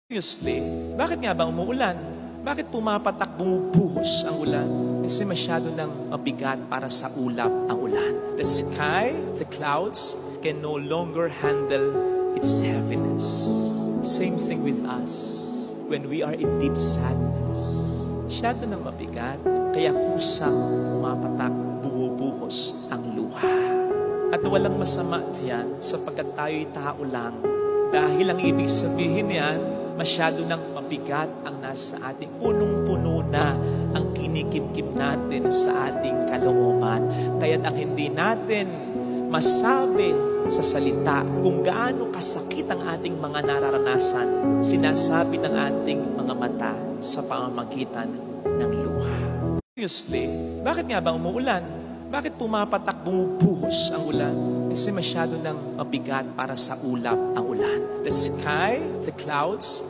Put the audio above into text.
Seriously, bakit nga ba umuulan? Bakit pumapatak bumubuhos ang ulan? Kasi masyado nang mabigat para sa ulap ang ulan. The sky, the clouds, can no longer handle its heaviness. Same thing with us. When we are in deep sadness, masyado nang mabigat, kaya kusang pumapatak, bumubuhos ang luha. At walang masama diyan sapagkat tayo'y tao lang. Dahil ang ibig sabihin niyan, masyado nang mabigat ang nasa ating punong-puno na ang kinikimkim natin sa ating kalooban. Kaya't ang hindi natin masabi sa salita kung gaano kasakit ang ating mga nararanasan, sinasabi ng ating mga mata sa pamamagitan ng luha. Seriously, bakit nga ba umuulan? Bakit pumapatak bumubuhos ang ulan? Kasi masyado nang mabigat para sa ulap ang ulan. The sky, the clouds,